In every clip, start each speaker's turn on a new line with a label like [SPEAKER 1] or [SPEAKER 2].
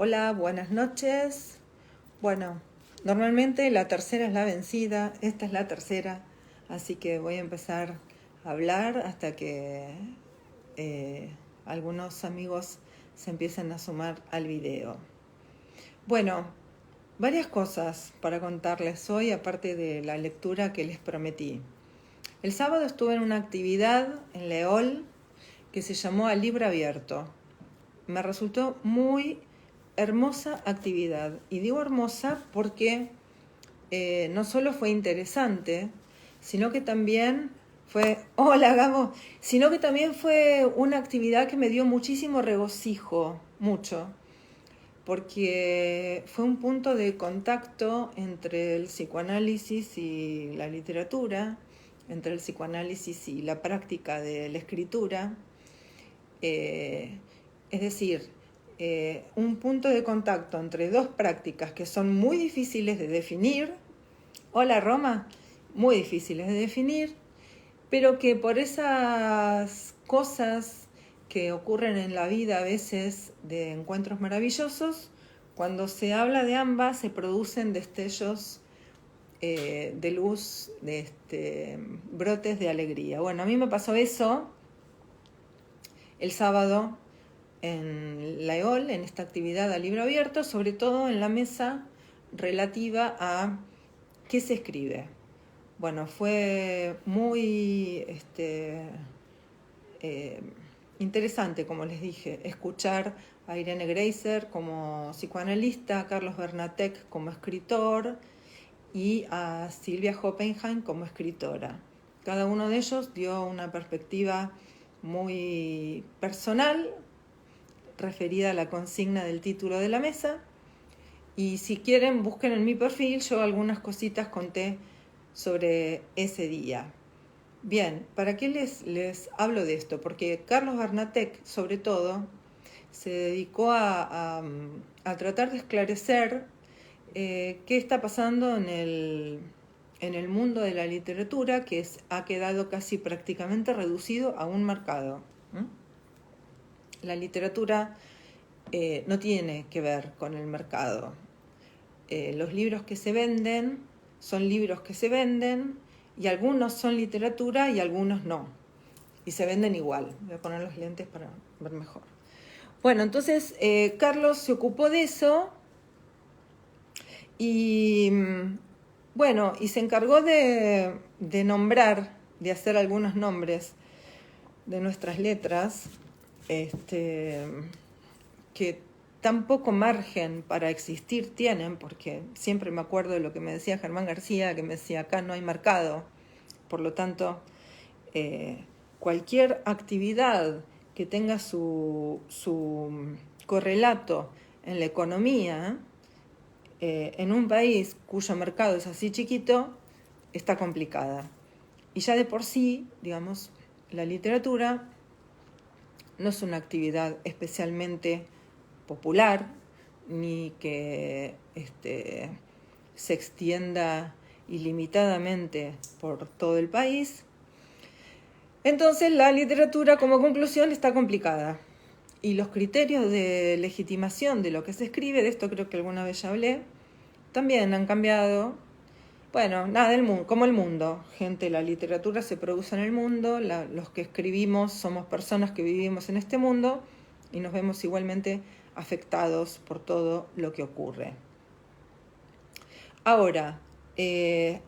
[SPEAKER 1] Hola, buenas noches. Bueno, normalmente la tercera es la vencida, esta es la tercera, así que voy a empezar a hablar hasta que algunos amigos se empiecen a sumar al video. Bueno, varias cosas para contarles hoy, aparte de la lectura que les prometí. El sábado estuve en una actividad en Leol que se llamó A Libro Abierto. Me resultó muy hermosa actividad. Y digo hermosa porque no solo fue interesante, sino que también hola Gabo, sino que también fue una actividad que me dio muchísimo regocijo, mucho, porque fue un punto de contacto entre el psicoanálisis y la literatura, entre el psicoanálisis y la práctica de la escritura. Es decir, un punto de contacto entre dos prácticas que son muy difíciles de definir, hola Roma, muy difíciles de definir, pero que por esas cosas que ocurren en la vida a veces de encuentros maravillosos, cuando se habla de ambas se producen destellos de luz, brotes de alegría. Bueno, a mí me pasó eso el sábado en la EOL, en esta actividad a libro abierto, sobre todo en la mesa relativa a qué se escribe. Bueno, fue muy interesante, como les dije, escuchar a Irene Greiser como psicoanalista, a Carlos Bernatech como escritor y a Silvia Hoppenheim como escritora. Cada uno de ellos dio una perspectiva muy personal referida a la consigna del título de la mesa, y si quieren busquen en mi perfil, yo algunas cositas conté sobre ese día. Bien, ¿para qué les hablo de esto? Porque Carlos Bernatech, sobre todo, se dedicó a tratar de esclarecer qué está pasando en el mundo de la literatura, que ha quedado casi prácticamente reducido a un mercado. La literatura no tiene que ver con el mercado. Los libros que se venden son libros que se venden, y algunos son literatura y algunos no. Y se venden igual. Voy a poner los lentes para ver mejor. Bueno, entonces Carlos se ocupó de eso y bueno, y se encargó de nombrar, de hacer algunos nombres de nuestras letras, que tan poco margen para existir tienen, porque siempre me acuerdo de lo que me decía Germán García, que me decía, acá no hay mercado, por lo tanto, cualquier actividad que tenga su correlato en la economía, en un país cuyo mercado es así chiquito, está complicada. Y ya de por sí, digamos, la literatura no es una actividad especialmente popular, ni que se extienda ilimitadamente por todo el país. Entonces la literatura, como conclusión, está complicada. Y los criterios de legitimación de lo que se escribe, de esto creo que alguna vez ya hablé, también han cambiado. Bueno, nada, como el mundo. Gente, la literatura se produce en el mundo, los que escribimos somos personas que vivimos en este mundo y nos vemos igualmente afectados por todo lo que ocurre. Ahora,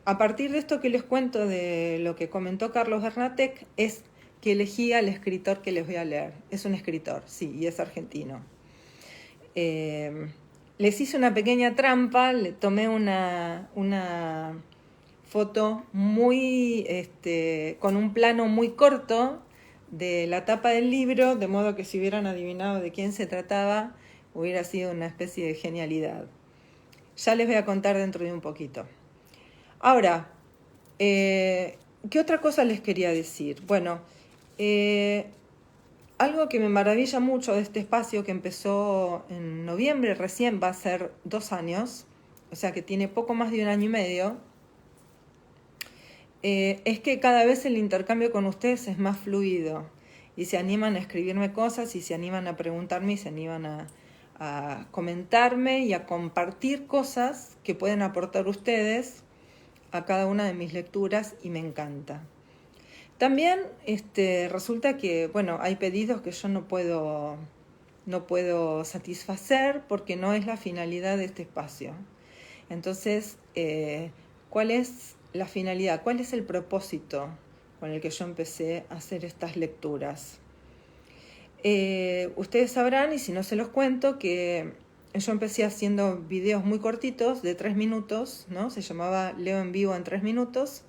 [SPEAKER 1] a partir de esto que les cuento de lo que comentó Carlos Bernatech, es que elegí al escritor que les voy a leer. Es un escritor, sí, y es argentino. Les hice una pequeña trampa, le tomé una foto muy, con un plano muy corto de la tapa del libro, de modo que si hubieran adivinado de quién se trataba, hubiera sido una especie de genialidad. Ya les voy a contar dentro de un poquito. Ahora, ¿qué otra cosa les quería decir? Bueno, algo que me maravilla mucho de este espacio, que empezó en noviembre, recién va a ser 2 años, o sea que tiene poco más de 1 año y medio, es que cada vez el intercambio con ustedes es más fluido y se animan a escribirme cosas y se animan a preguntarme y se animan a a comentarme y a compartir cosas que pueden aportar ustedes a cada una de mis lecturas y me encanta. También resulta que, bueno, hay pedidos que yo no puedo satisfacer porque no es la finalidad de este espacio. Entonces, ¿cuál es la finalidad? ¿Cuál es el propósito con el que yo empecé a hacer estas lecturas? Ustedes sabrán, y si no se los cuento, que yo empecé haciendo videos muy cortitos, de 3 minutos, ¿no? Se llamaba Leo en vivo en 3 minutos,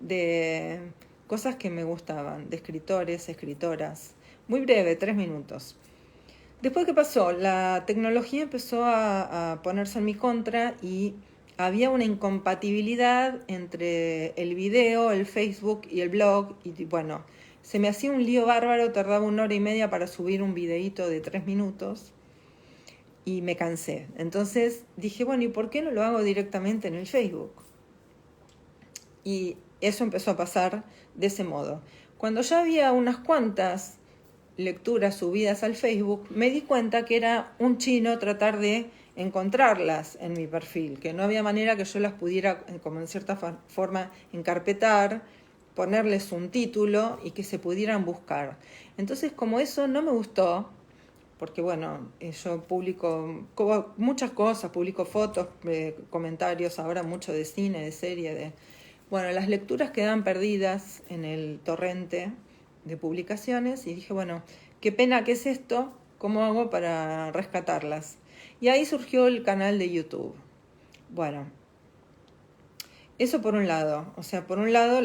[SPEAKER 1] de cosas que me gustaban, de escritores, escritoras. Muy breve, 3 minutos. Después, ¿qué pasó? La tecnología empezó a ponerse en mi contra y había una incompatibilidad entre el video, el Facebook y el blog. Y bueno, se me hacía un lío bárbaro, tardaba 1 hora y media para subir un videíto de 3 minutos y me cansé. Entonces dije, bueno, ¿y por qué no lo hago directamente en el Facebook? Y eso empezó a pasar de ese modo. Cuando ya había unas cuantas lecturas subidas al Facebook, me di cuenta que era un chino tratar de encontrarlas en mi perfil, que no había manera que yo las pudiera, como en cierta forma, encarpetar, ponerles un título y que se pudieran buscar. Entonces, como eso no me gustó, porque bueno, yo publico muchas cosas, publico fotos, comentarios, ahora mucho de cine, de serie, bueno, las lecturas quedan perdidas en el torrente de publicaciones y dije, bueno, qué pena que es esto, ¿cómo hago para rescatarlas? Y ahí surgió el canal de YouTube. Bueno, eso por un lado, o sea, por un lado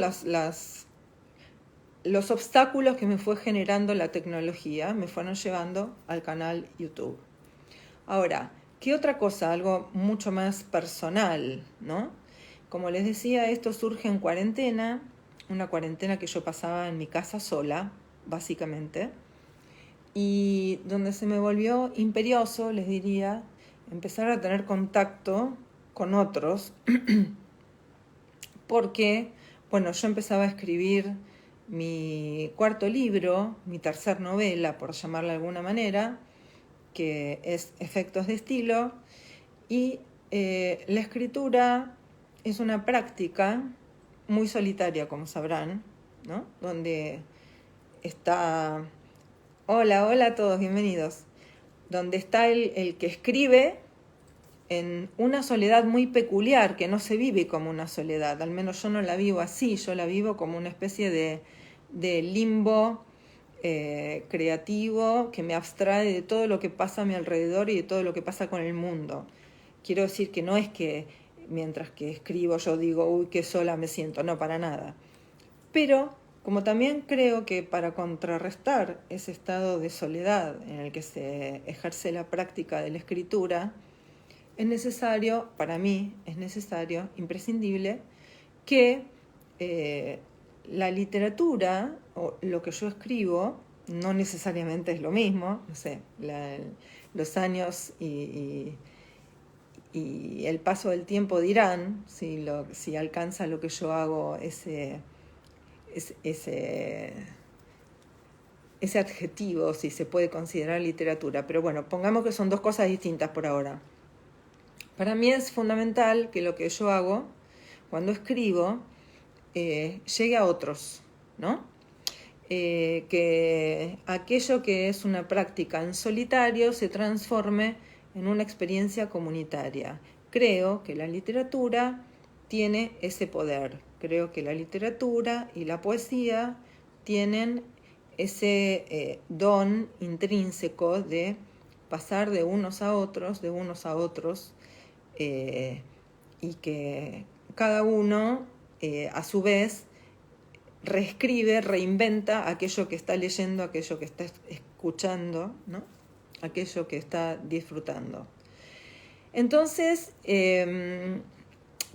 [SPEAKER 1] los obstáculos que me fue generando la tecnología me fueron llevando al canal YouTube. Ahora, ¿qué otra cosa? Algo mucho más personal, ¿no? Como les decía, esto surge en cuarentena, una cuarentena que yo pasaba en mi casa sola, básicamente, y donde se me volvió imperioso, les diría, empezar a tener contacto con otros, porque, bueno, yo empezaba a escribir mi cuarto libro, mi tercer novela, por llamarla de alguna manera, que es Efectos de Estilo, y la escritura es una práctica muy solitaria, como sabrán, ¿no? Donde está... Hola a todos, bienvenidos. Donde está el que escribe en una soledad muy peculiar, que no se vive como una soledad, al menos yo no la vivo así, yo la vivo como una especie de limbo creativo que me abstrae de todo lo que pasa a mi alrededor y de todo lo que pasa con el mundo. Quiero decir que no es que mientras que escribo yo digo, uy, qué sola me siento, no, para nada. Pero como también creo que para contrarrestar ese estado de soledad en el que se ejerce la práctica de la escritura, es necesario, para mí, es necesario, imprescindible, que la literatura o lo que yo escribo no necesariamente es lo mismo, no sé, los años y el paso del tiempo dirán si alcanza lo que yo hago ese adjetivo, si se puede considerar literatura. Pero bueno, pongamos que son dos cosas distintas por ahora. Para mí es fundamental que lo que yo hago cuando escribo llegue a otros, ¿no? Que aquello que es una práctica en solitario se transforme en una experiencia comunitaria. Creo que la literatura tiene ese poder. Creo que la literatura y la poesía tienen ese don intrínseco de pasar de unos a otros, y que cada uno, a su vez, reescribe, reinventa aquello que está leyendo, aquello que está escuchando, ¿no? Aquello que está disfrutando. Entonces, creo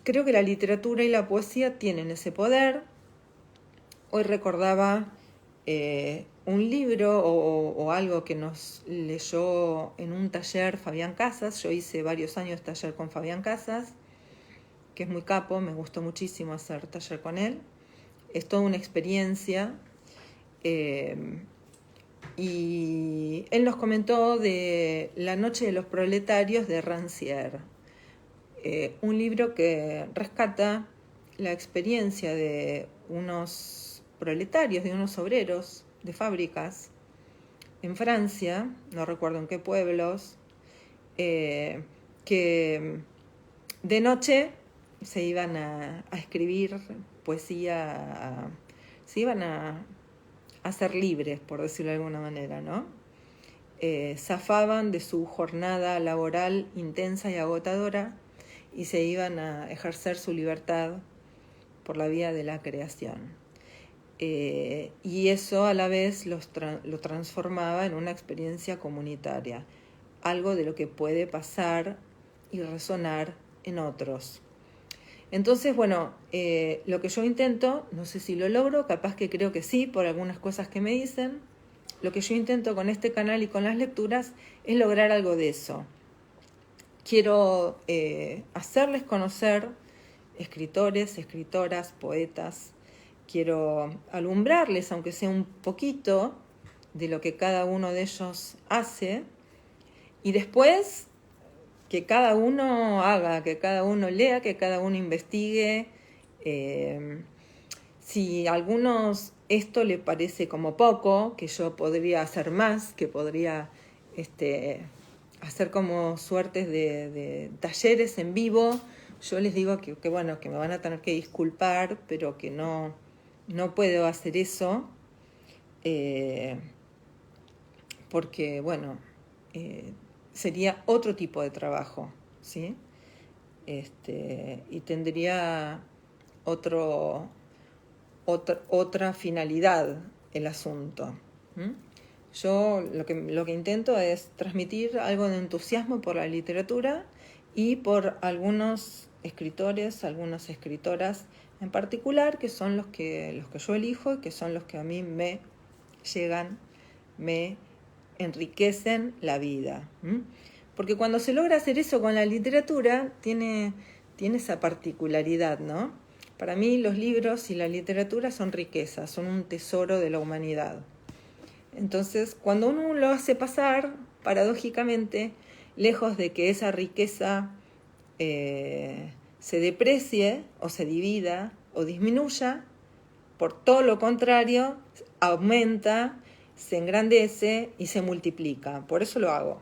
[SPEAKER 1] que la literatura y la poesía tienen ese poder. Hoy recordaba un libro o algo que nos leyó en un taller Fabián Casas. Yo hice varios años taller con Fabián Casas, que es muy capo, me gustó muchísimo hacer taller con él. Es toda una experiencia. Y él nos comentó de La noche de los proletarios de Rancière, un libro que rescata la experiencia de unos proletarios, de unos obreros de fábricas en Francia, no recuerdo en qué pueblos, que de noche se iban a escribir poesía, se iban a ser libres, por decirlo de alguna manera, ¿no? Zafaban de su jornada laboral intensa y agotadora y se iban a ejercer su libertad por la vía de la creación. Y eso a la vez lo transformaba en una experiencia comunitaria, algo de lo que puede pasar y resonar en otros. Entonces, bueno, lo que yo intento, no sé si lo logro, capaz que creo que sí, por algunas cosas que me dicen, lo que yo intento con este canal y con las lecturas es lograr algo de eso. Quiero hacerles conocer escritores, escritoras, poetas. Quiero alumbrarles, aunque sea un poquito, de lo que cada uno de ellos hace. Y después que cada uno haga, que cada uno lea, que cada uno investigue. Si a algunos esto le parece como poco, que yo podría hacer más, que podría hacer como suertes de talleres en vivo, yo les digo que bueno, que me van a tener que disculpar, pero que no puedo hacer eso, porque bueno, sería otro tipo de trabajo, ¿sí? Y tendría otra finalidad el asunto. Yo lo que intento es transmitir algo de entusiasmo por la literatura y por algunos escritores, algunas escritoras en particular, que son los que yo elijo y que son los que a mí me llegan, me enriquecen la vida. Porque cuando se logra hacer eso con la literatura, tiene esa particularidad, ¿no? Para mí los libros y la literatura son riquezas, son un tesoro de la humanidad. Entonces, cuando uno lo hace pasar, paradójicamente, lejos de que esa riqueza se deprecie o se divida o disminuya, por todo lo contrario, aumenta, se engrandece y se multiplica. Por eso lo hago.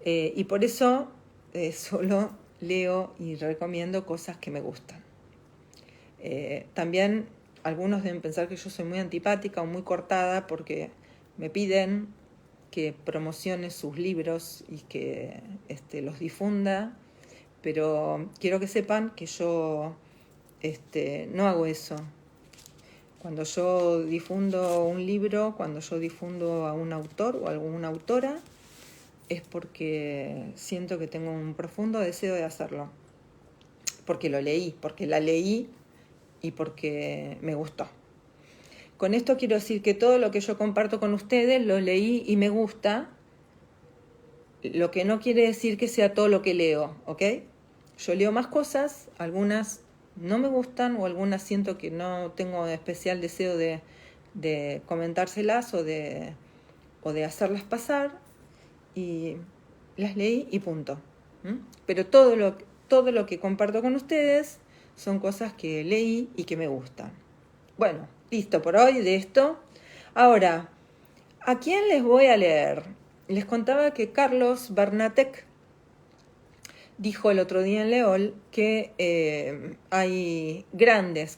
[SPEAKER 1] Y por eso solo leo y recomiendo cosas que me gustan. También algunos deben pensar que yo soy muy antipática o muy cortada porque me piden que promocione sus libros y que los difunda, pero quiero que sepan que yo no hago eso. Cuando yo difundo un libro, cuando yo difundo a un autor o a alguna autora, es porque siento que tengo un profundo deseo de hacerlo. Porque lo leí, porque la leí y porque me gustó. Con esto quiero decir que todo lo que yo comparto con ustedes lo leí y me gusta, lo que no quiere decir que sea todo lo que leo, ¿ok? Yo leo más cosas, algunas no me gustan o algunas siento que no tengo especial deseo de comentárselas o de hacerlas pasar, y las leí y punto. Pero todo lo que comparto con ustedes son cosas que leí y que me gustan. Bueno, listo por hoy de esto. Ahora, ¿a quién les voy a leer? Les contaba que Carlos Bernatech dijo el otro día en Leol que hay grandes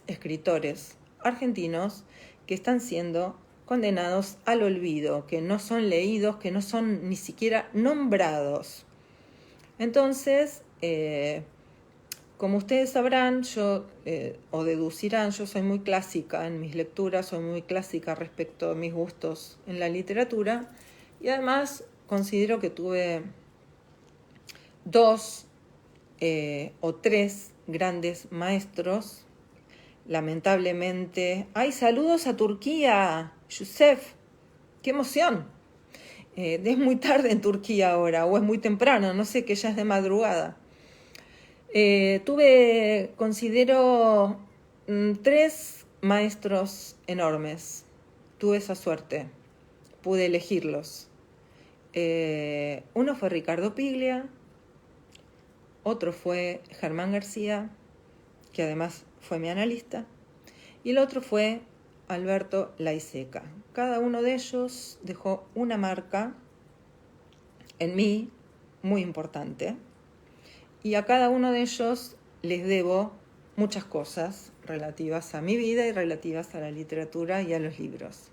[SPEAKER 1] escritores argentinos que están siendo condenados al olvido, que no son leídos, que no son ni siquiera nombrados. Entonces, como ustedes sabrán, o deducirán, yo soy muy clásica en mis lecturas, soy muy clásica respecto a mis gustos en la literatura, y además considero que tuve 2 o 3 grandes maestros. Lamentablemente, ¡ay, saludos a Turquía! Yusef, ¡qué emoción! Es muy tarde en Turquía ahora, o es muy temprano, no sé, que ya es de madrugada. Considero 3 maestros enormes, tuve esa suerte, pude elegirlos. Uno fue Ricardo Piglia, otro fue Germán García, que además fue mi analista, y el otro fue Alberto Laiseca. Cada uno de ellos dejó una marca en mí muy importante, y a cada uno de ellos les debo muchas cosas relativas a mi vida y relativas a la literatura y a los libros.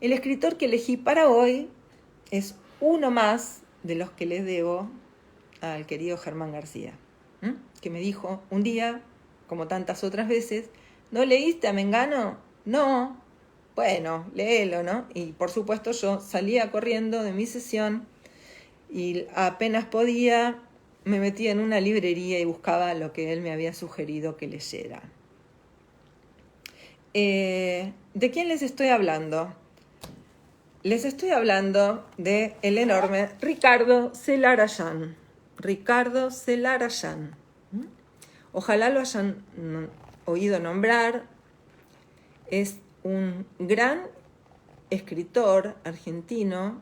[SPEAKER 1] El escritor que elegí para hoy es uno más de los que les debo al querido Germán García, que me dijo un día, como tantas otras veces, ¿no leíste a Mengano? No. Bueno, léelo, ¿no? Y por supuesto yo salía corriendo de mi sesión y apenas podía, me metía en una librería y buscaba lo que él me había sugerido que leyera. ¿De quién les estoy hablando? Les estoy hablando de el enorme Ricardo Celarayán. Ricardo Celarayán. Ojalá lo hayan oído nombrar. Es un gran escritor argentino,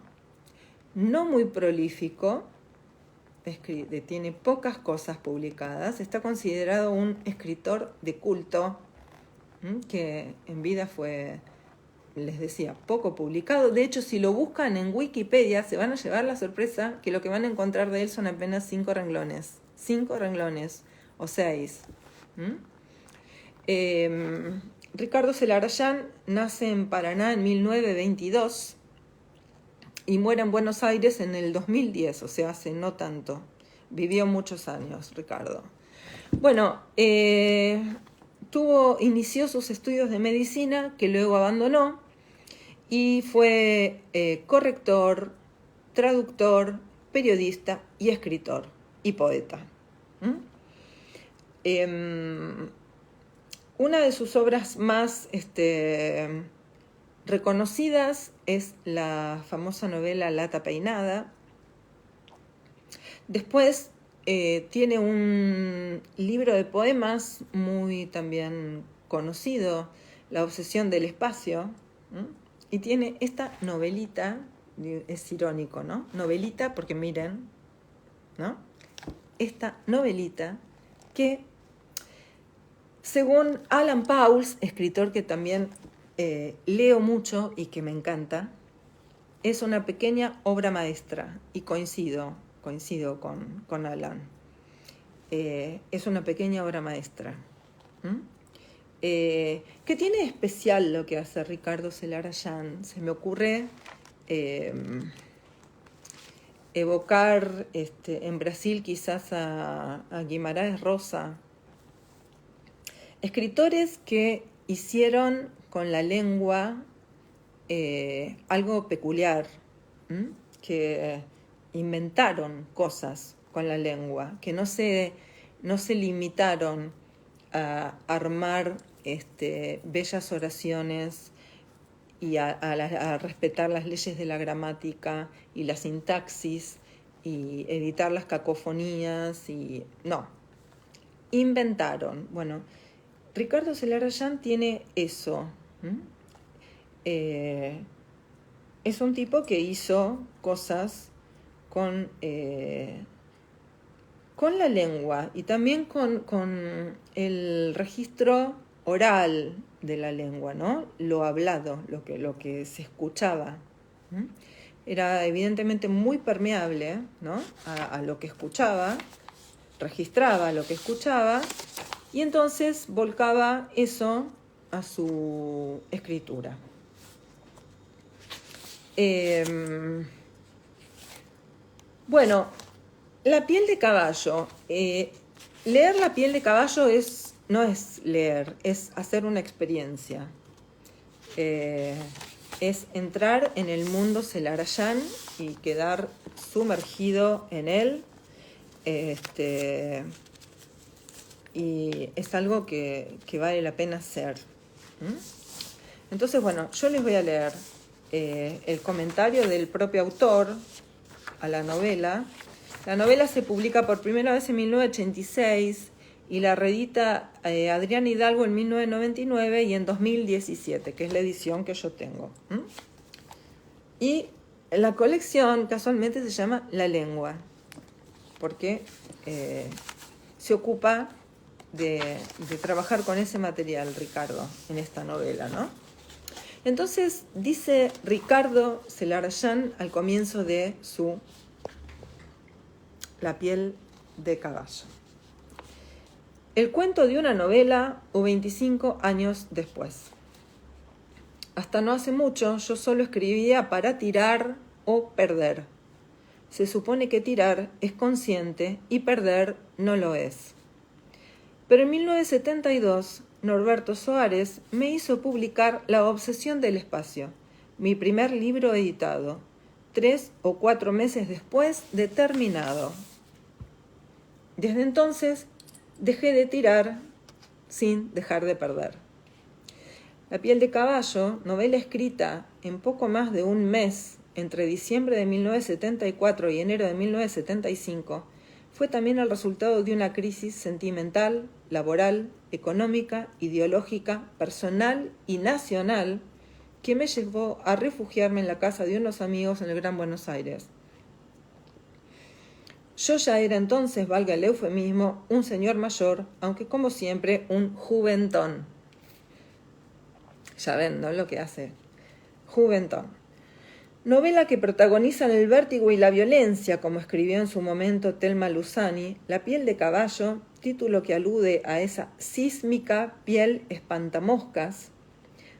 [SPEAKER 1] no muy prolífico, tiene pocas cosas publicadas, está considerado un escritor de culto, que en vida fue, les decía, poco publicado. De hecho, si lo buscan en Wikipedia, se van a llevar la sorpresa que lo que van a encontrar de él son apenas 5 renglones. 5 renglones, o 6. Ricardo Celarayán nace en Paraná en 1922 y muere en Buenos Aires en el 2010, o sea, hace no tanto. Vivió muchos años, Ricardo. Bueno, inició sus estudios de medicina, que luego abandonó, y fue corrector, traductor, periodista y escritor y poeta. Una de sus obras más reconocidas es la famosa novela Lata Peinada. Después tiene un libro de poemas muy también conocido, La obsesión del espacio, y tiene esta novelita, es irónico, ¿no? Novelita, porque miren, ¿no? Esta novelita que, según Alan Pauls, escritor que también leo mucho y que me encanta, es una pequeña obra maestra, y coincido con Alan. Es una pequeña obra maestra. ¿Qué tiene de especial lo que hace Ricardo Celarayán? Se me ocurre evocar en Brasil quizás a Guimarães Rosa, escritores que hicieron con la lengua algo peculiar, que inventaron cosas con la lengua, que no se limitaron a armar bellas oraciones y a respetar las leyes de la gramática y la sintaxis y evitar las cacofonías, no, inventaron. Bueno, Ricardo Celarayán tiene eso. Es un tipo que hizo cosas con la lengua y también con el registro oral de la lengua, ¿no? Lo hablado, lo que se escuchaba. Era evidentemente muy permeable, ¿no? a lo que escuchaba, registraba lo que escuchaba y entonces volcaba eso a su escritura. Bueno, La piel de caballo. Leer La piel de caballo no es leer, es hacer una experiencia. Es entrar en el mundo Celarayán y quedar sumergido en él. Y es algo que vale la pena hacer. Entonces, bueno, yo les voy a leer el comentario del propio autor a la novela. La novela se publica por primera vez en 1986 y la reedita Adrián Hidalgo en 1999 y en 2017, que es la edición que yo tengo. Y la colección casualmente se llama La Lengua, porque se ocupa de trabajar con ese material, Ricardo, en esta novela, ¿no? Entonces dice Ricardo Celarayán al comienzo de su La piel de caballo. El cuento de una novela o 25 años después. Hasta no hace mucho yo solo escribía para tirar o perder. Se supone que tirar es consciente y perder no lo es. Pero en 1972, Norberto Soares me hizo publicar La obsesión del espacio, mi primer libro editado, 3 o 4 meses después de terminado. Desde entonces, dejé de tirar sin dejar de perder. La piel de caballo, novela escrita en poco más de un mes, entre diciembre de 1974 y enero de 1975, fue también el resultado de una crisis sentimental, laboral, económica, ideológica, personal y nacional que me llevó a refugiarme en la casa de unos amigos en el Gran Buenos Aires. Yo ya era entonces, valga el eufemismo, un señor mayor, aunque como siempre un juventón. Ya ven, ¿no? Lo que hace. Juventón. Novela que protagonizan el vértigo y la violencia, como escribió en su momento Thelma Luzzani, La piel de caballo, título que alude a esa sísmica piel espantamoscas,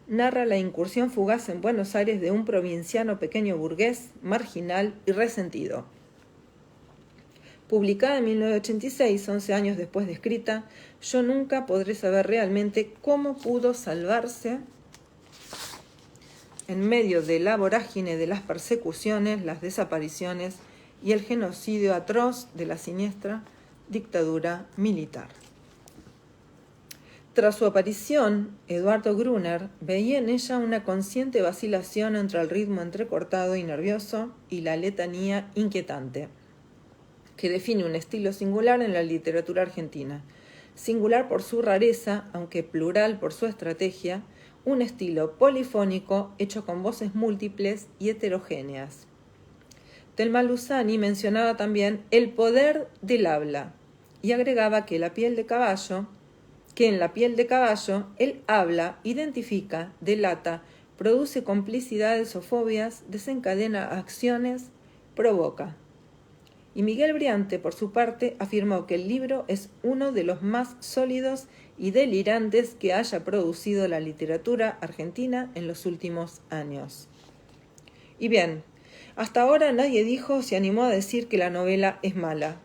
[SPEAKER 1] narra la incursión fugaz en Buenos Aires de un provinciano pequeño burgués, marginal y resentido. Publicada en 1986, 11 años después de escrita, yo nunca podré saber realmente cómo pudo salvarse en medio de la vorágine de las persecuciones, las desapariciones y el genocidio atroz de la siniestra dictadura militar. Tras su aparición, Eduardo Gruner veía en ella una consciente vacilación entre el ritmo entrecortado y nervioso y la letanía inquietante, que define un estilo singular en la literatura argentina, singular por su rareza, aunque plural por su estrategia, un estilo polifónico hecho con voces múltiples y heterogéneas. Thelma Luzzani mencionaba también el poder del habla y agregaba que en la piel de caballo, el habla identifica, delata, produce complicidades o fobias, desencadena acciones, provoca. Y Miguel Briante, por su parte, afirmó que el libro es uno de los más sólidos y delirantes que haya producido la literatura argentina en los últimos años. Y bien, hasta ahora nadie se animó a decir que la novela es mala.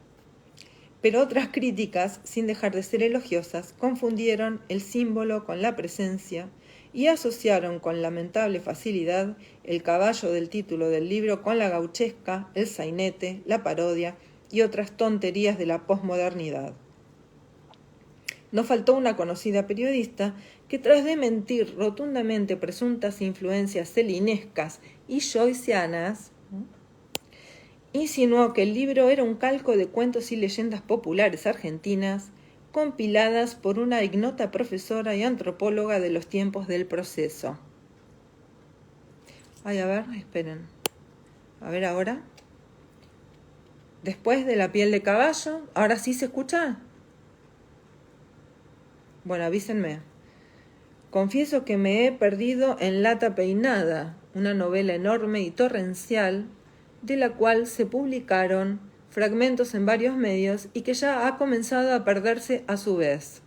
[SPEAKER 1] Pero otras críticas, sin dejar de ser elogiosas, confundieron el símbolo con la presencia y asociaron con lamentable facilidad el caballo del título del libro con la gauchesca, el sainete, la parodia y otras tonterías de la posmodernidad. No faltó una conocida periodista que, tras desmentir rotundamente presuntas influencias celinescas y joyceanas, insinuó que el libro era un calco de cuentos y leyendas populares argentinas compiladas por una ignota profesora y antropóloga de los tiempos del Proceso. Ay, a ver, esperen. A ver ahora. Después de La piel de caballo, ¿ahora sí se escucha? Bueno, avísenme. Confieso que me he perdido en Lata Peinada, una novela enorme y torrencial, de la cual se publicaron fragmentos en varios medios y que ya ha comenzado a perderse a su vez.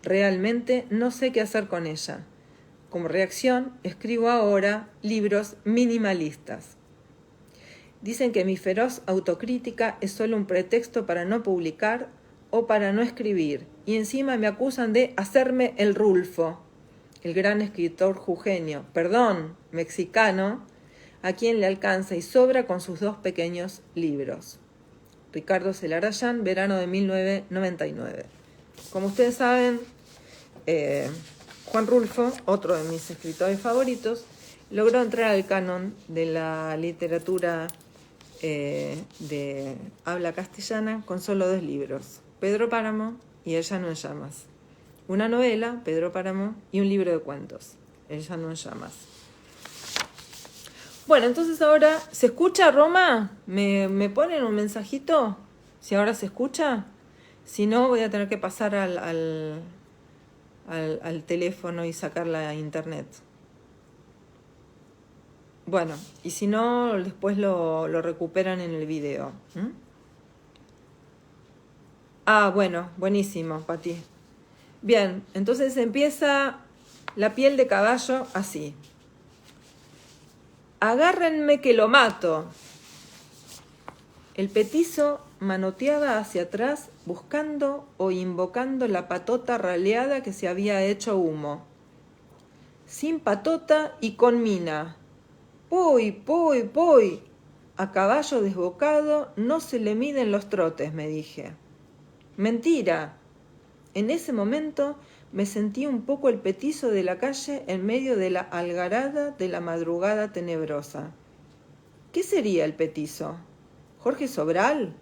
[SPEAKER 1] Realmente no sé qué hacer con ella. Como reacción, escribo ahora libros minimalistas. Dicen que mi feroz autocrítica es solo un pretexto para no publicar o para no escribir, y encima me acusan de hacerme el Rulfo, el gran escritor jujeño, mexicano, a quien le alcanza y sobra con sus 2 pequeños libros. Ricardo Celarayán, verano de 1999. Como ustedes saben, Juan Rulfo, otro de mis escritores favoritos, logró entrar al canon de la literatura de habla castellana con solo 2 libros, Pedro Páramo y y Ella no en llamas. Una novela, Pedro Páramo, y un libro de cuentos, Ella no en llamas. Bueno, entonces ahora, ¿se escucha, Roma? ¿Me ponen un mensajito? Si ahora se escucha. Si no, voy a tener que pasar al teléfono y sacarla a internet. Bueno, y si no, después lo recuperan en el video. Bueno, buenísimo, Pati. Bien, entonces empieza La piel de caballo así. Agárrenme que lo mato. El petizo manoteaba hacia atrás buscando o invocando la patota raleada que se había hecho humo. Sin patota y con mina. ¡Puy, puy, puy! A caballo desbocado no se le miden los trotes, me dije. Mentira. En ese momento me sentí un poco el petizo de la calle en medio de la algarada de la madrugada tenebrosa. ¿Qué sería el petizo? ¿Jorge Sobral?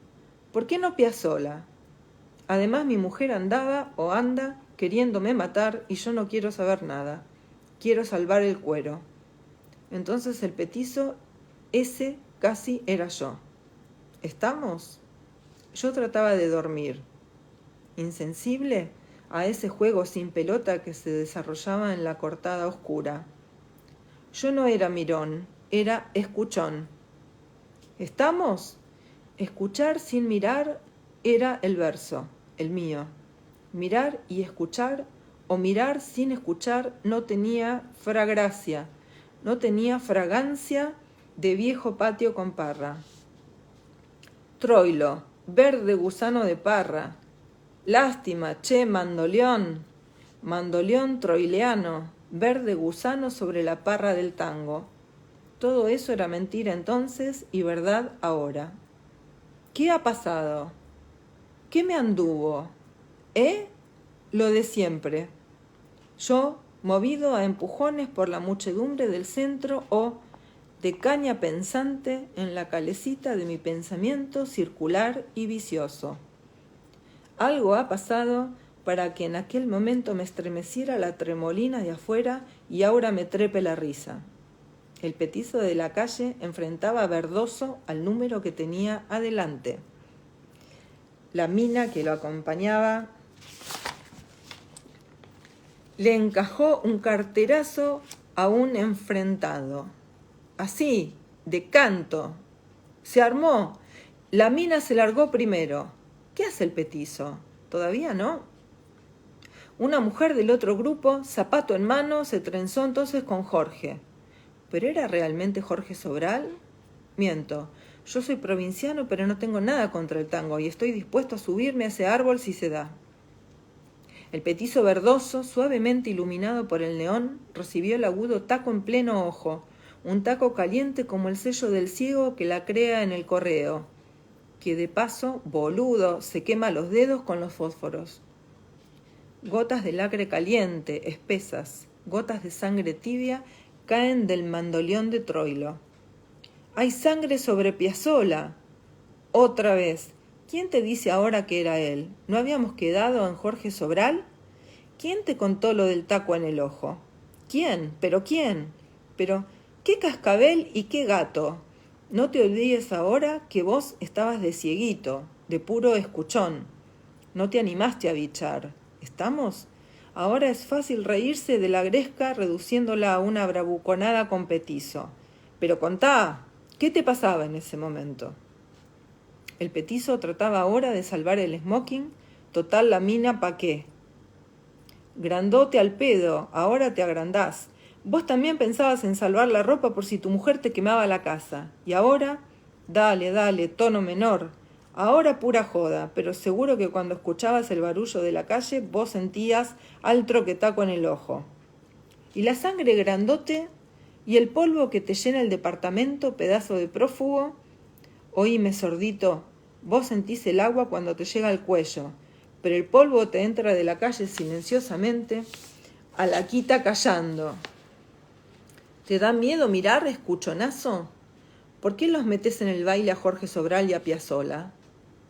[SPEAKER 1] ¿Por qué no Piazzolla? Además mi mujer andaba o anda queriéndome matar y yo no quiero saber nada. Quiero salvar el cuero. Entonces el petizo, ese casi era yo. ¿Estamos? Yo trataba de dormir, insensible a ese juego sin pelota que se desarrollaba en la cortada oscura. Yo no era mirón, era escuchón. ¿Estamos? Escuchar sin mirar era el verso, el mío. Mirar y escuchar, o mirar sin escuchar, no tenía fragracia, no tenía fragancia de viejo patio con parra. Troilo, verde gusano de parra. Lástima, che, mandoleón. Mandoleón troileano, verde gusano sobre la parra del tango. Todo eso era mentira entonces y verdad ahora. ¿Qué ha pasado? ¿Qué me anduvo? Lo de siempre. Yo, movido a empujones por la muchedumbre del centro o de caña pensante en la calecita de mi pensamiento circular y vicioso. Algo ha pasado para que en aquel momento me estremeciera la tremolina de afuera y ahora me trepe la risa. El petizo de la calle enfrentaba verdoso al número que tenía adelante. La mina que lo acompañaba le encajó un carterazo a un enfrentado. Así, de canto. Se armó. La mina se largó primero. ¿Qué hace el petizo? ¿Todavía no? Una mujer del otro grupo, zapato en mano, se trenzó entonces con Jorge. ¿Pero era realmente Jorge Sobral? Miento. Yo soy provinciano, pero no tengo nada contra el tango y estoy dispuesto a subirme a ese árbol si se da. El petizo verdoso, suavemente iluminado por el neón, recibió el agudo taco en pleno ojo, un taco caliente como el sello del ciego que la crea en el correo, que de paso, boludo, se quema los dedos con los fósforos. Gotas de lacre caliente, espesas, gotas de sangre tibia, caen del mandoleón de Troilo. ¡Hay sangre sobre Piazzolla! Otra vez. ¿Quién te dice ahora que era él? ¿No habíamos quedado en Jorge Sobral? ¿Quién te contó lo del taco en el ojo? ¿Quién? ¿Pero quién? ¿Pero qué cascabel y qué gato? No te olvides ahora que vos estabas de cieguito, de puro escuchón. No te animaste a bichar. ¿Estamos? Ahora es fácil reírse de la gresca reduciéndola a una bravuconada con petizo. Pero contá, ¿qué te pasaba en ese momento? El petizo trataba ahora de salvar el smoking. Total, la mina, ¿pa' qué? Grandote al pedo, ahora te agrandás. Vos también pensabas en salvar la ropa por si tu mujer te quemaba la casa. Y ahora, dale, tono menor. Ahora pura joda, pero seguro que cuando escuchabas el barullo de la calle, vos sentías al troquetaco en el ojo. Y la sangre grandote, y el polvo que te llena el departamento, pedazo de prófugo. Oíme, sordito, vos sentís el agua cuando te llega al cuello, pero el polvo te entra de la calle silenciosamente, a la quita callando. ¿Te da miedo mirar, escuchonazo? ¿Por qué los metés en el baile a Jorge Sobral y a Piazzolla?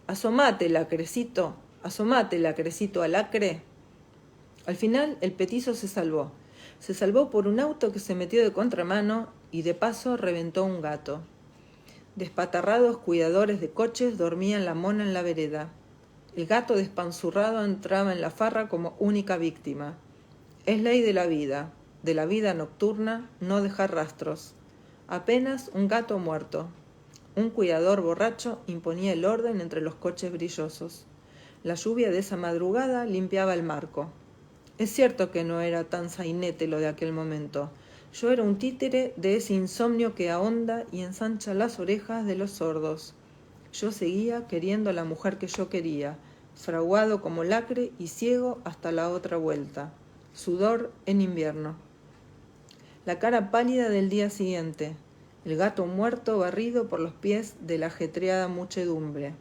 [SPEAKER 1] Asomate, lacrecito, Asomate, lacrecito alacre. Al final el petizo se salvó. Se salvó por un auto que se metió de contramano y de paso reventó un gato. Despatarrados cuidadores de coches dormían la mona en la vereda. El gato despanzurrado entraba en la farra como única víctima. Es ley de la vida nocturna, no dejar rastros. Apenas un gato muerto. Un cuidador borracho imponía el orden entre los coches brillosos. La lluvia de esa madrugada limpiaba el marco. Es cierto que no era tan sainete lo de aquel momento. Yo era un títere de ese insomnio que ahonda y ensancha las orejas de los sordos. Yo seguía queriendo a la mujer que yo quería, fraguado como lacre y ciego hasta la otra vuelta. Sudor en invierno. La cara pálida del día siguiente. El gato muerto barrido por los pies de la ajetreada muchedumbre.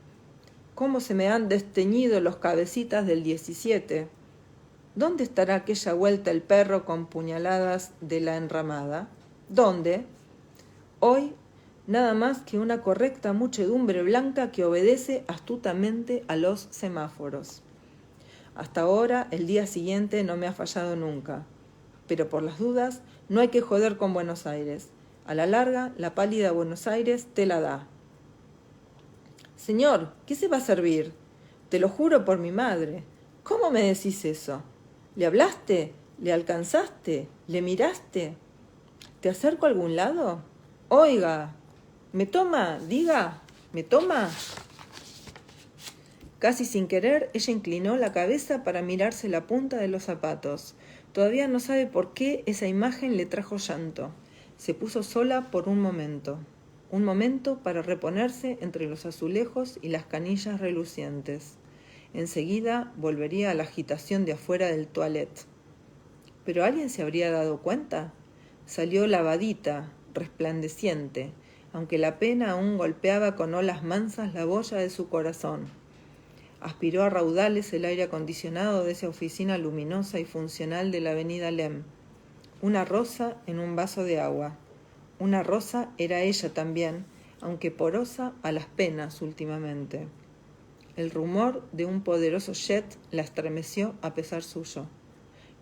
[SPEAKER 1] ¿Cómo se me han desteñido los cabecitas del 17? ¿Dónde estará aquella vuelta el perro con puñaladas de la enramada? ¿Dónde? Hoy, nada más que una correcta muchedumbre blanca que obedece astutamente a los semáforos. Hasta ahora, el día siguiente no me ha fallado nunca. Pero por las dudas, no hay que joder con Buenos Aires. A la larga, la pálida Buenos Aires te la da. Señor, ¿qué se va a servir? Te lo juro por mi madre. ¿Cómo me decís eso? ¿Le hablaste? ¿Le alcanzaste? ¿Le miraste? ¿Te acerco a algún lado? Oiga, ¿me toma? Diga, ¿me toma? Casi sin querer, ella inclinó la cabeza para mirarse la punta de los zapatos. Todavía no sabe por qué esa imagen le trajo llanto. Se puso sola por un momento para reponerse entre los azulejos y las canillas relucientes. Enseguida volvería a la agitación de afuera del toilette. ¿Pero alguien se habría dado cuenta? Salió lavadita, resplandeciente, aunque la pena aún golpeaba con olas mansas la boya de su corazón. Aspiró a raudales el aire acondicionado de esa oficina luminosa y funcional de la avenida Lem. Una rosa en un vaso de agua. Una rosa era ella también, aunque porosa a las penas últimamente. El rumor de un poderoso jet la estremeció a pesar suyo.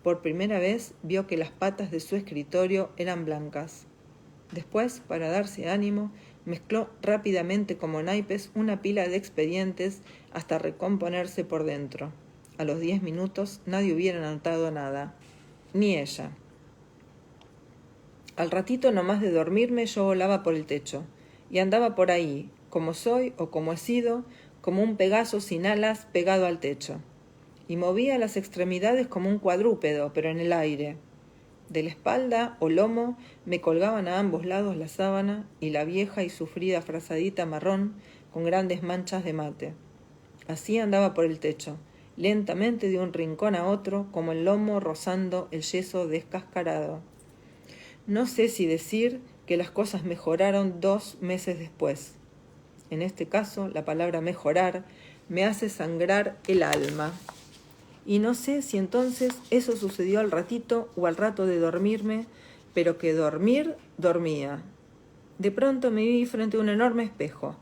[SPEAKER 1] Por primera vez vio que las patas de su escritorio eran blancas. Después, para darse ánimo, mezcló rápidamente como naipes una pila de expedientes hasta recomponerse por dentro. A los 10 minutos nadie hubiera notado nada, ni ella. Al ratito nomás de dormirme yo volaba por el techo y andaba por ahí, como soy o como he sido, como un Pegaso sin alas pegado al techo, y movía las extremidades como un cuadrúpedo, pero en el aire. De la espalda o lomo me colgaban a ambos lados la sábana y la vieja y sufrida frazadita marrón con grandes manchas de mate. Así andaba por el techo, lentamente de un rincón a otro, como el lomo rozando el yeso descascarado. No sé si decir que las cosas mejoraron 2 meses después. En este caso, la palabra mejorar me hace sangrar el alma. Y no sé si entonces eso sucedió al ratito o al rato de dormirme, pero que dormir, dormía. De pronto me vi frente a un enorme espejo,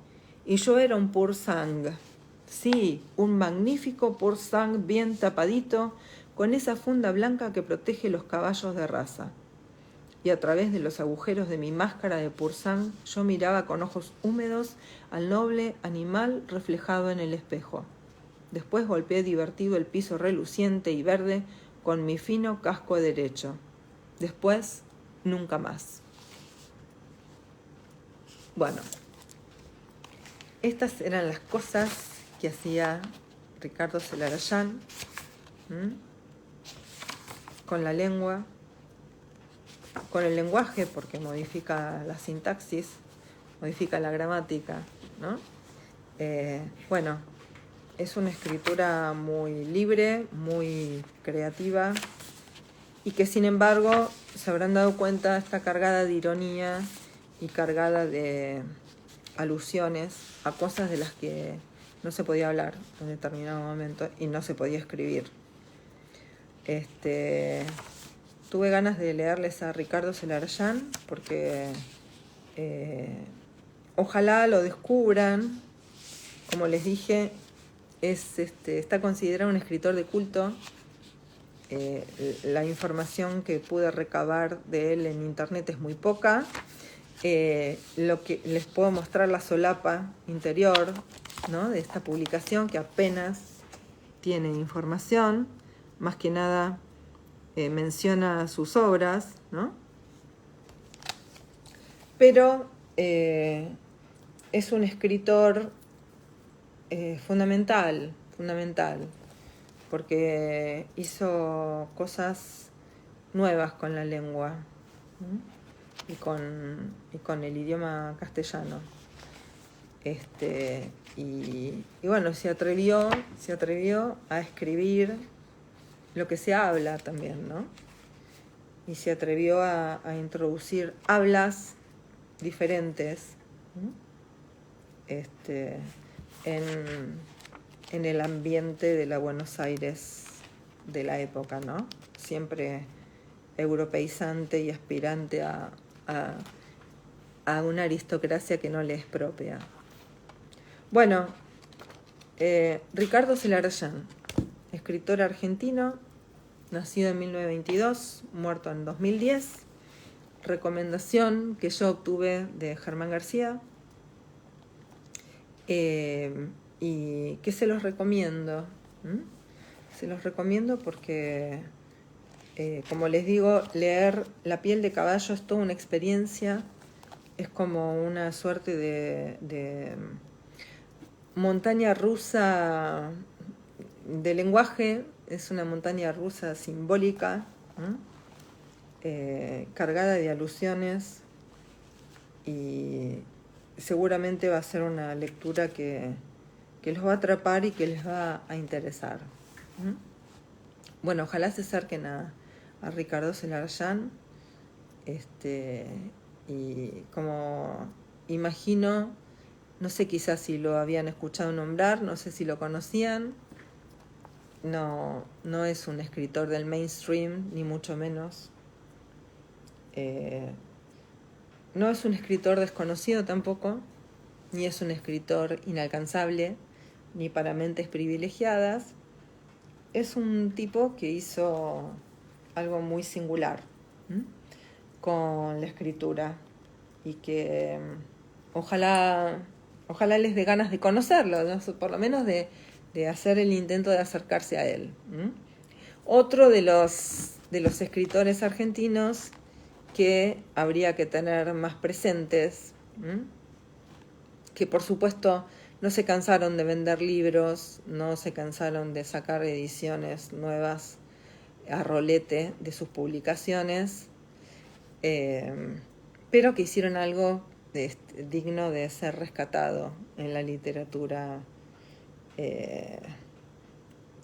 [SPEAKER 1] y yo era un pur sang. Sí, un magnífico pur sang bien tapadito, con esa funda blanca que protege los caballos de raza. Y a través de los agujeros de mi máscara de pur sang, yo miraba con ojos húmedos al noble animal reflejado en el espejo. Después golpeé divertido el piso reluciente y verde con mi fino casco derecho. Después, nunca más. Bueno, estas eran las cosas que hacía Ricardo Celarayán con la lengua, con el lenguaje, porque modifica la sintaxis, modifica la gramática, ¿no? Bueno, es una escritura muy libre, muy creativa, y que sin embargo, se habrán dado cuenta, está cargada de ironía y cargada de alusiones a cosas de las que no se podía hablar en determinado momento y no se podía escribir. Tuve ganas de leerles a Ricardo Celarayán porque ojalá lo descubran. Como les dije, está considerado un escritor de culto. La información que pude recabar de él en internet es muy poca. Lo que les puedo mostrar la solapa interior, ¿no?, de esta publicación, que apenas tiene información, más que nada menciona sus obras, ¿no? Pero es un escritor fundamental, porque hizo cosas nuevas con la lengua, ¿sí?, y con el idioma castellano. Y bueno, se atrevió a escribir lo que se habla también, ¿no? Y se atrevió a introducir hablas diferentes, en el ambiente de la Buenos Aires de la época, ¿no? Siempre europeizante y aspirante a una aristocracia que no le es propia. Bueno, Ricardo Celarayán, escritor argentino, nacido en 1922, muerto en 2010. Recomendación que yo obtuve de Germán García, y que se los recomiendo. Se los recomiendo porque, como les digo, leer La piel de caballo es toda una experiencia. Es como una suerte de montaña rusa de lenguaje. Es una montaña rusa simbólica, cargada de alusiones, y seguramente va a ser una lectura que los va a atrapar y que les va a interesar. Bueno, ojalá se acerquen a Ricardo Celarayán, y como imagino, no sé, quizás si lo habían escuchado nombrar, no sé si lo conocían. No es un escritor del mainstream, ni mucho menos. No es un escritor desconocido tampoco, ni es un escritor inalcanzable, ni para mentes privilegiadas. Es un tipo que hizo algo muy singular con la escritura, y que ojalá les dé ganas de conocerlo, ¿no? Por lo menos de hacer el intento de acercarse a él. Otro de los escritores argentinos que habría que tener más presentes, que por supuesto no se cansaron de vender libros, no se cansaron de sacar ediciones nuevas a rolete de sus publicaciones, pero que hicieron algo digno de ser rescatado en la literatura,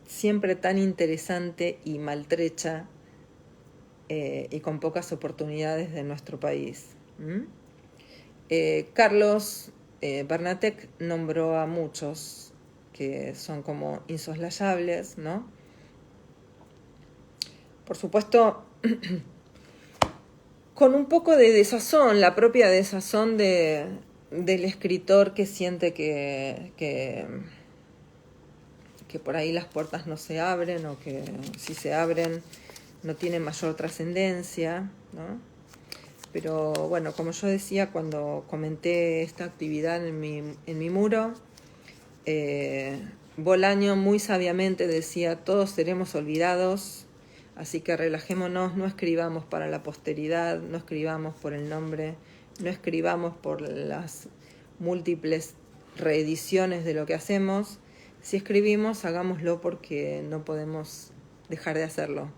[SPEAKER 1] siempre tan interesante y maltrecha, y con pocas oportunidades de nuestro país. Carlos Bernatec nombró a muchos que son como insoslayables, ¿no? Por supuesto, con un poco de desazón, la propia desazón del escritor que siente que por ahí las puertas no se abren, o que si se abren no tienen mayor trascendencia, ¿no? Pero bueno, como yo decía cuando comenté esta actividad en mi muro, Bolaño muy sabiamente decía: todos seremos olvidados, así que relajémonos, no escribamos para la posteridad, no escribamos por el nombre, no escribamos por las múltiples reediciones de lo que hacemos. Si escribimos, hagámoslo porque no podemos dejar de hacerlo.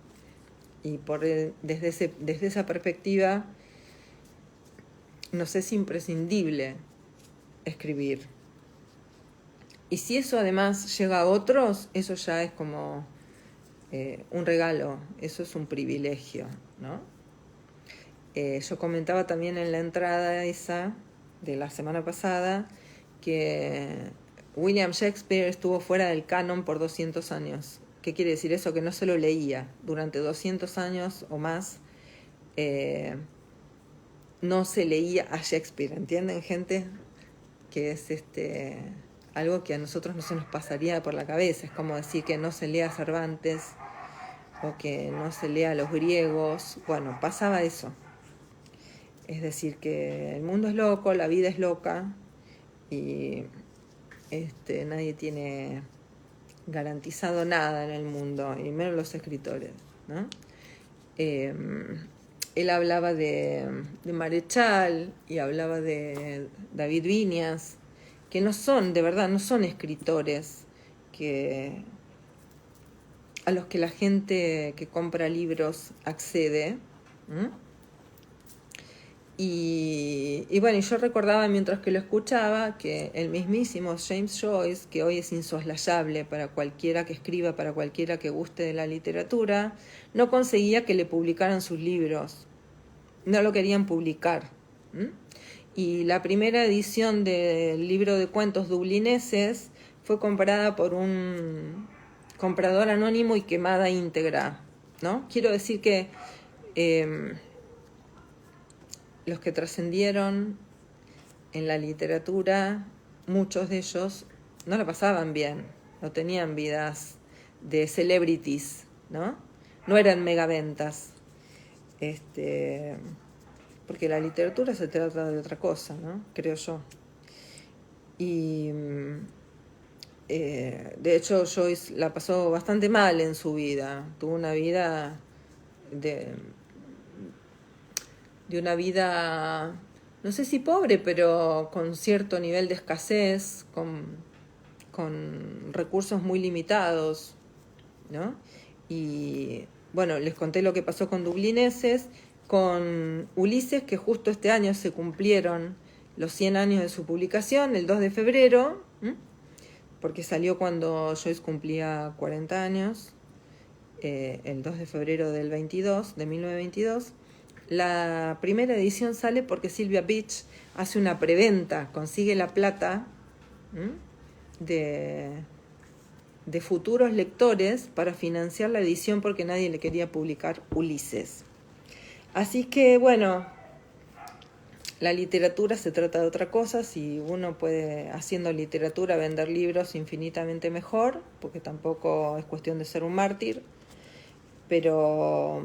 [SPEAKER 1] Y desde esa perspectiva nos es imprescindible escribir. Y si eso además llega a otros, eso ya es como un regalo, eso es un privilegio, ¿no? Yo comentaba también en la entrada esa de la semana pasada que William Shakespeare estuvo fuera del canon por 200 años. ¿Qué quiere decir eso? Que no se lo leía. Durante 200 años o más no se leía a Shakespeare, ¿entienden, gente? Que es algo que a nosotros no se nos pasaría por la cabeza. Es como decir que no se lea Cervantes o que no se lea a los griegos. Bueno, pasaba eso. Es decir, que el mundo es loco, la vida es loca y nadie tiene garantizado nada en el mundo, y menos los escritores, ¿no? Él hablaba de Marechal y hablaba de David Viñas, que no son, de verdad, no son escritores a los que la gente que compra libros accede. Y bueno, yo recordaba mientras que lo escuchaba que el mismísimo James Joyce, que hoy es insoslayable para cualquiera que escriba, para cualquiera que guste de la literatura, no conseguía que le publicaran sus libros. No lo querían publicar. Y la primera edición del libro de cuentos dublineses fue comprada por un comprador anónimo y quemada íntegra, ¿no? Quiero decir que los que trascendieron en la literatura, muchos de ellos no la pasaban bien, no tenían vidas de celebrities, ¿no? No eran megaventas. Porque la literatura se trata de otra cosa, ¿no? Creo yo. Y de hecho Joyce la pasó bastante mal en su vida. Tuvo una vida de una vida, no sé si pobre, pero con cierto nivel de escasez, con recursos muy limitados, ¿no? Y bueno, les conté lo que pasó con Dublineses, con Ulises, que justo este año se cumplieron los 100 años de su publicación, el 2 de febrero, porque salió cuando Joyce cumplía 40 años, el 2 de febrero del 22, de 1922. La primera edición sale porque Sylvia Beach hace una preventa, consigue la plata de futuros lectores para financiar la edición porque nadie le quería publicar Ulises. Así que bueno, la literatura se trata de otra cosa. Si uno puede, haciendo literatura, vender libros, infinitamente mejor, porque tampoco es cuestión de ser un mártir, pero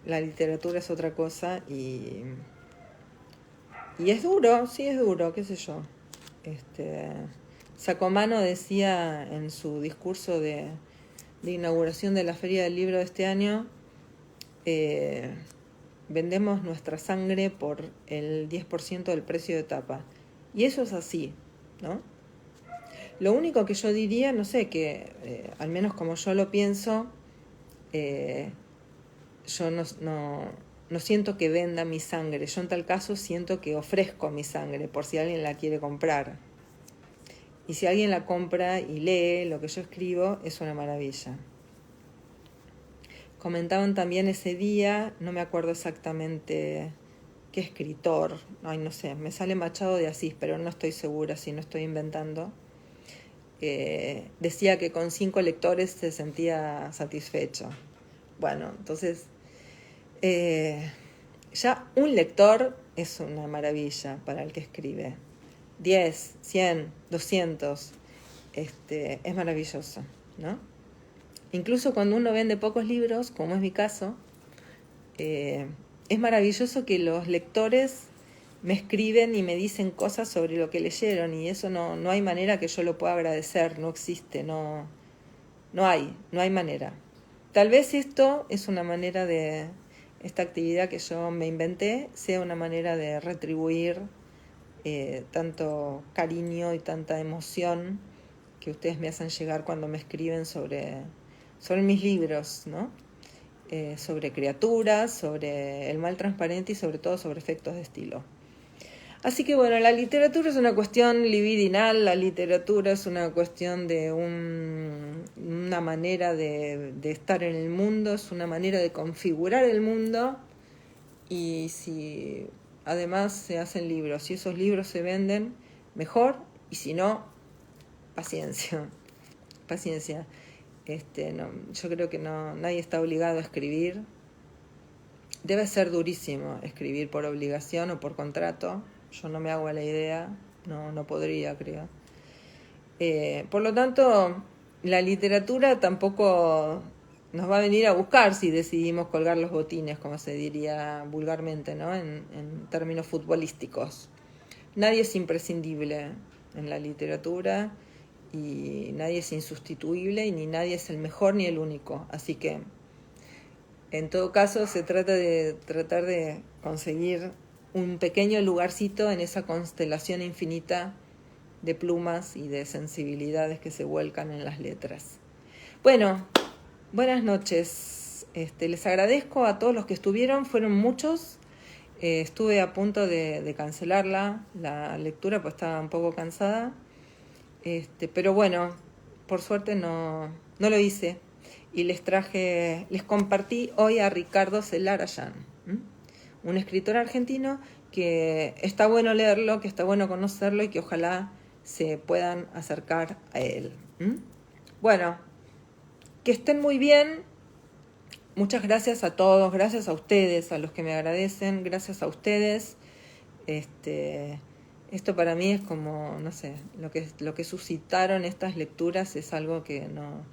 [SPEAKER 1] la literatura es otra cosa y es duro, sí es duro, qué sé yo. Sacomano decía en su discurso de inauguración de la Feria del Libro de este año, vendemos nuestra sangre por el 10% del precio de tapa. Y eso es así, ¿no? Lo único que yo diría, no sé, que al menos como yo lo pienso, yo no siento que venda mi sangre. Yo en tal caso siento que ofrezco mi sangre por si alguien la quiere comprar. Y si alguien la compra y lee lo que yo escribo, es una maravilla. Comentaban también ese día, no me acuerdo exactamente qué escritor, ay no sé, me sale Machado de Asís, pero no estoy segura si no estoy inventando. Decía que con 5 lectores se sentía satisfecho. Bueno, entonces ya un lector es una maravilla para el que escribe. 10, 100, 200, es maravilloso, ¿no? Incluso cuando uno vende pocos libros, como es mi caso, es maravilloso que los lectores me escriben y me dicen cosas sobre lo que leyeron, y eso no hay manera que yo lo pueda agradecer, no existe, no hay manera. Tal vez esto es una manera de, esta actividad que yo me inventé, sea una manera de retribuir tanto cariño y tanta emoción que ustedes me hacen llegar cuando me escriben sobre mis libros, ¿no? Sobre criaturas, sobre el mal transparente y sobre todo sobre efectos de estilo. Así que bueno, la literatura es una cuestión libidinal, la literatura es una cuestión de una manera de estar en el mundo, es una manera de configurar el mundo, y si además se hacen libros, si esos libros se venden, mejor, y si no, paciencia. Yo creo que nadie está obligado a escribir. Debe ser durísimo escribir por obligación o por contrato. Yo no me hago a la idea. no podría, creo. Por lo tanto, la literatura tampoco nos va a venir a buscar si decidimos colgar los botines, como se diría vulgarmente, ¿no? En términos futbolísticos. Nadie es imprescindible en la literatura y nadie es insustituible y ni nadie es el mejor ni el único. Así que, en todo caso, se trata de tratar de conseguir un pequeño lugarcito en esa constelación infinita de plumas y de sensibilidades que se vuelcan en las letras. Bueno, buenas noches. Les agradezco a todos los que estuvieron, fueron muchos. Estuve a punto de cancelarla, la lectura, pues estaba un poco cansada. Pero bueno, por suerte no lo hice. Y les compartí hoy a Ricardo Celarayán, un escritor argentino que está bueno leerlo, que está bueno conocerlo y que ojalá se puedan acercar a él. Bueno, que estén muy bien. Muchas gracias a todos, gracias a ustedes, a los que me agradecen, gracias a ustedes. Esto para mí es como, no sé, lo que suscitaron estas lecturas es algo que no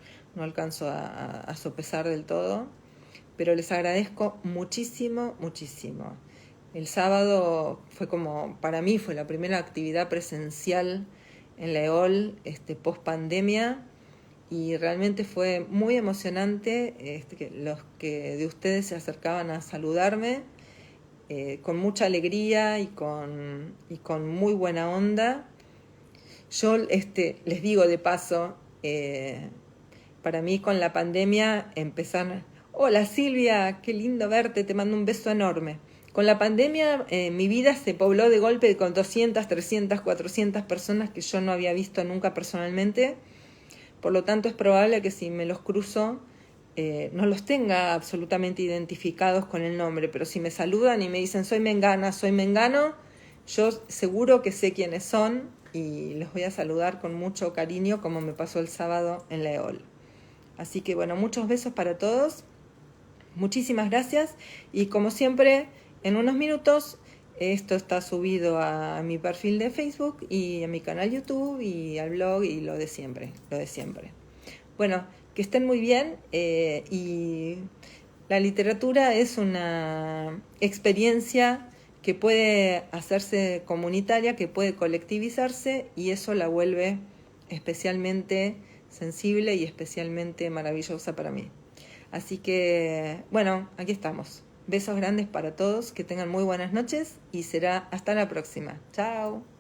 [SPEAKER 1] alcanzo a sopesar del todo, pero les agradezco muchísimo, muchísimo. El sábado para mí fue la primera actividad presencial en la EOL post pandemia y realmente fue muy emocionante los que de ustedes se acercaban a saludarme con mucha alegría y con muy buena onda. Yo les digo de paso, para mí con la pandemia empezar, hola Silvia, qué lindo verte, te mando un beso enorme. Con la pandemia mi vida se pobló de golpe con 200, 300, 400 personas que yo no había visto nunca personalmente. Por lo tanto es probable que si me los cruzo no los tenga absolutamente identificados con el nombre, pero si me saludan y me dicen soy Mengana, soy Mengano, yo seguro que sé quiénes son y los voy a saludar con mucho cariño como me pasó el sábado en la EOL. Así que bueno, muchos besos para todos, muchísimas gracias y como siempre, en unos minutos esto está subido a mi perfil de Facebook y a mi canal YouTube y al blog y lo de siempre. Bueno, que estén muy bien y la literatura es una experiencia que puede hacerse comunitaria, que puede colectivizarse y eso la vuelve especialmente sensible y especialmente maravillosa para mí. Así que, bueno, aquí estamos. Besos grandes para todos, que tengan muy buenas noches y será hasta la próxima. Chao.